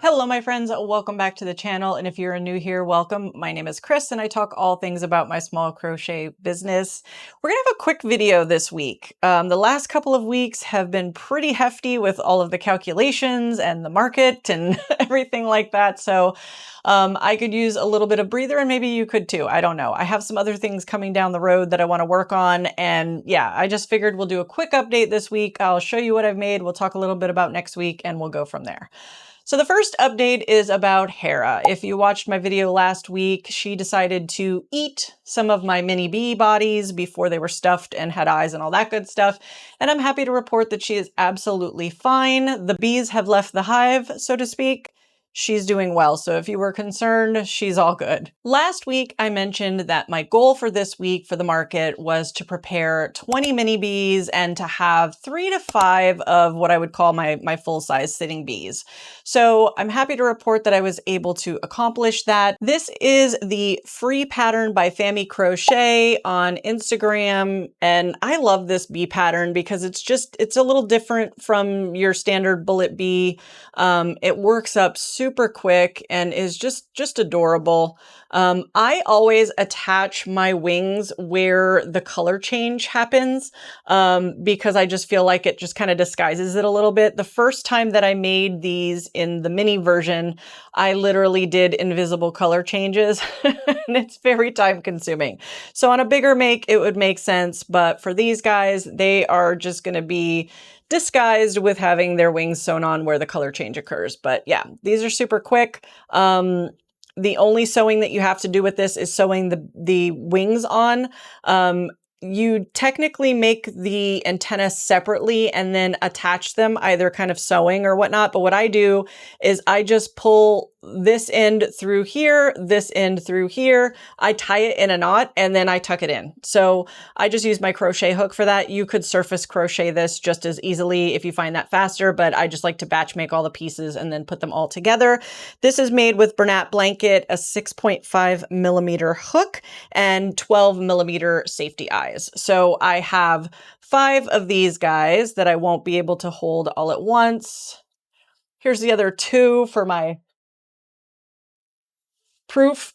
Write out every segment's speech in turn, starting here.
Hello, my friends. Welcome back to the channel. And if you're new here, welcome. My name is Chris, and I talk all things about my small crochet business. We're going to have a quick video this week. The last couple of weeks have been pretty hefty with all of the calculations and the market and everything like that. So I could use a little bit of breather, and maybe you could too. I don't know. I have some other things coming down the road that I want to work on. And yeah, I just figured we'll do a quick update this week. I'll show you what I've made. We'll talk a little bit about next week, and we'll go from there. So the first update is about Hera. If you watched my video last week, she decided to eat some of my mini bee bodies before they were stuffed and had eyes and all that good stuff. And I'm happy to report that she is absolutely fine. The bees have left the hive, so to speak. She's doing well, so if you were concerned, she's all good. Last week, I mentioned that my goal for this week for the market was to prepare 20 mini bees and to have 3 to 5 of what I would call my full-size sitting bees. So I'm happy to report that I was able to accomplish that. This is the free pattern by Fami Crochet on Instagram, and I love this bee pattern because it's a little different from your standard bullet bee. It works up super quick and is just adorable. I always attach my wings where the color change happens because I just feel like it just kind of disguises it a little bit. The first time that I made these in the mini version, I literally did invisible color changes and it's very time consuming. So on a bigger make, it would make sense. But for these guys, they are just going to be disguised with having their wings sewn on where the color change occurs. But yeah, these are super quick. The only sewing that you have to do with this is sewing the wings on. You technically make the antenna separately and then attach them either kind of sewing or whatnot. But what I do is I just pull this end through here, this end through here. I tie it in a knot and then I tuck it in. So I just use my crochet hook for that. You could surface crochet this just as easily if you find that faster, but I just like to batch make all the pieces and then put them all together. This is made with Bernat blanket, a 6.5 millimeter hook and 12 millimeter safety eyes. So I have 5 of these guys that I won't be able to hold all at once. Here's the other 2 for my proof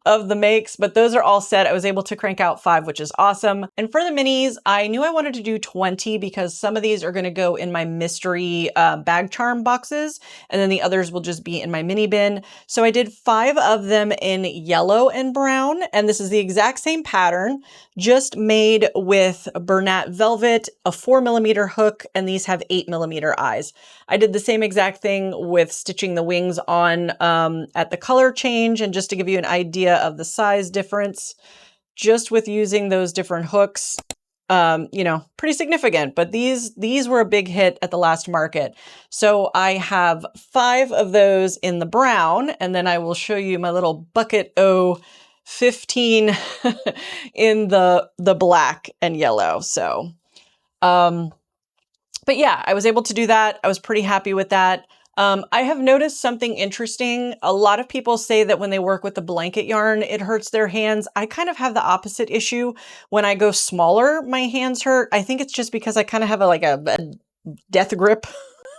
of the makes, but those are all set. I was able to crank out 5, which is awesome. And for the minis, I knew I wanted to do 20 because some of these are going to go in my mystery bag charm boxes, and then the others will just be in my mini bin. So I did 5 of them in yellow and brown, and this is the exact same pattern, just made with Bernat velvet, a 4 millimeter hook, and these have 8 millimeter eyes. I did the same exact thing with stitching the wings on at the color change, and just to give you an idea of the size difference, just with using those different hooks, you know, pretty significant. But these were a big hit at the last market. So I have 5 of those in the brown, and then I will show you my little bucket 15 in the black and yellow. So, but yeah, I was able to do that. I was pretty happy with that. I have noticed something interesting. A lot of people say that when they work with the blanket yarn, it hurts their hands. I kind of have the opposite issue. When I go smaller, my hands hurt. I think it's just because I kind of have a death grip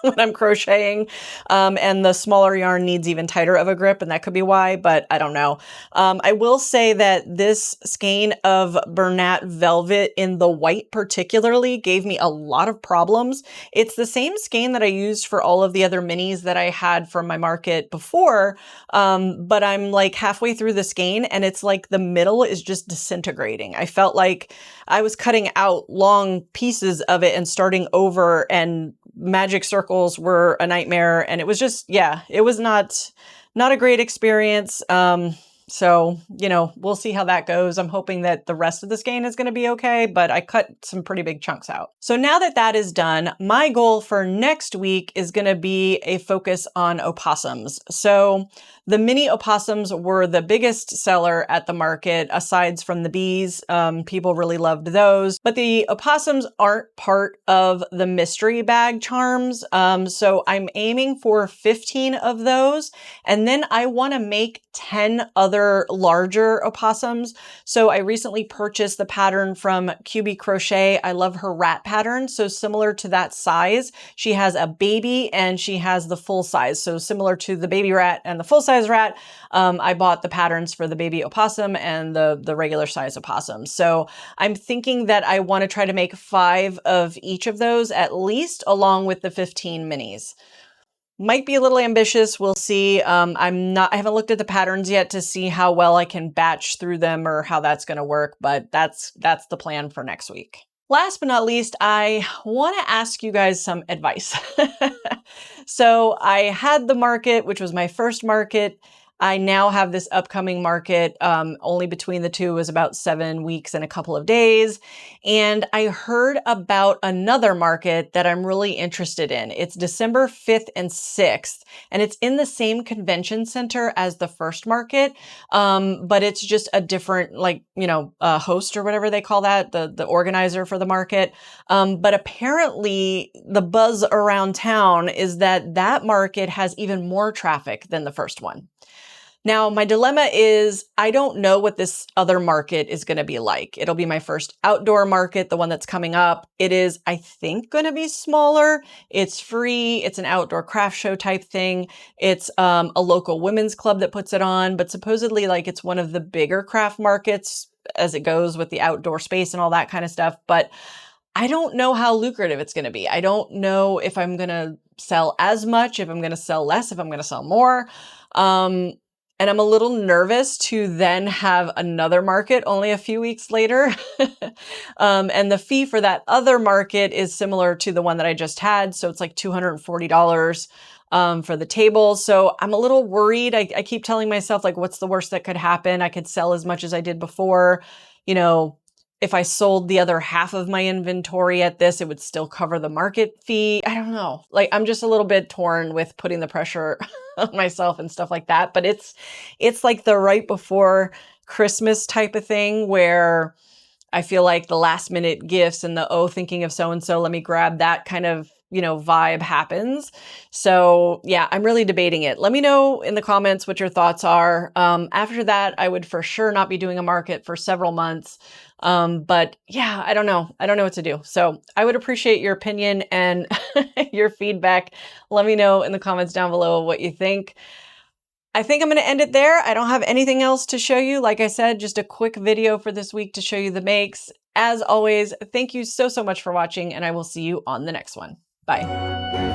when I'm crocheting, and the smaller yarn needs even tighter of a grip, and that could be why, but I don't know. I will say that this skein of Bernat velvet in the white particularly gave me a lot of problems. It's the same skein that I used for all of the other minis that I had from my market before, but I'm like halfway through the skein and it's like the middle is just disintegrating. I felt like I was cutting out long pieces of it and starting over, and magic circles were a nightmare, and it was just, yeah, it was not a great experience. So, you know, we'll see how that goes. I'm hoping that the rest of the skein is going to be okay, but I cut some pretty big chunks out. So now that that is done, my goal for next week is going to be a focus on opossums. So the mini opossums were the biggest seller at the market, aside from the bees. People really loved those, but the opossums aren't part of the mystery bag charms. So I'm aiming for 15 of those, and then I want to make 10 other other larger opossums. So I recently purchased the pattern from QB Crochet. I love her rat pattern. So similar to that size, she has a baby and she has the full size. So similar to the baby rat and the full size rat, I bought the patterns for the baby opossum and the regular size opossum. So I'm thinking that I want to try to make 5 of each of those at least, along with the 15 minis. Might be a little ambitious. We'll see. I haven't looked at the patterns yet to see how well I can batch through them or how that's going to work, but that's the plan for next week. Last but not least, I want to ask you guys some advice. So I had the market, which was my first market. I now have this upcoming market. Only between the two was about 7 weeks and a couple of days. And I heard about another market that I'm really interested in. It's December 5th and 6th, and it's in the same convention center as the first market. But it's just a different, host or whatever they call that, the organizer for the market. But apparently the buzz around town is that market has even more traffic than the first one. Now, my dilemma is I don't know what this other market is going to be like. It'll be my first outdoor market, the one that's coming up. It is, I think, going to be smaller. It's free. It's an outdoor craft show type thing. It's a local women's club that puts it on, but supposedly it's one of the bigger craft markets as it goes with the outdoor space and all that kind of stuff. But I don't know how lucrative it's going to be. I don't know if I'm going to sell as much, if I'm going to sell less, if I'm going to sell more. And I'm a little nervous to then have another market only a few weeks later. And the fee for that other market is similar to the one that I just had. So it's like $240 for the table. So I'm a little worried. I keep telling myself, what's the worst that could happen? I could sell as much as I did before. If I sold the other half of my inventory at this, it would still cover the market fee. I don't know. I'm just a little bit torn with putting the pressure on myself and stuff like that. But it's like the right before Christmas type of thing where I feel like the last minute gifts and thinking of so-and-so, let me grab that kind of, vibe happens. So yeah, I'm really debating it. Let me know in the comments what your thoughts are. After that, I would for sure not be doing a market for several months. But yeah, I don't know. I don't know what to do. So I would appreciate your opinion and your feedback. Let me know in the comments down below what you think. I think I'm going to end it there. I don't have anything else to show you. Like I said, just a quick video for this week to show you the makes. As always, thank you so much for watching, and I will see you on the next one. Bye.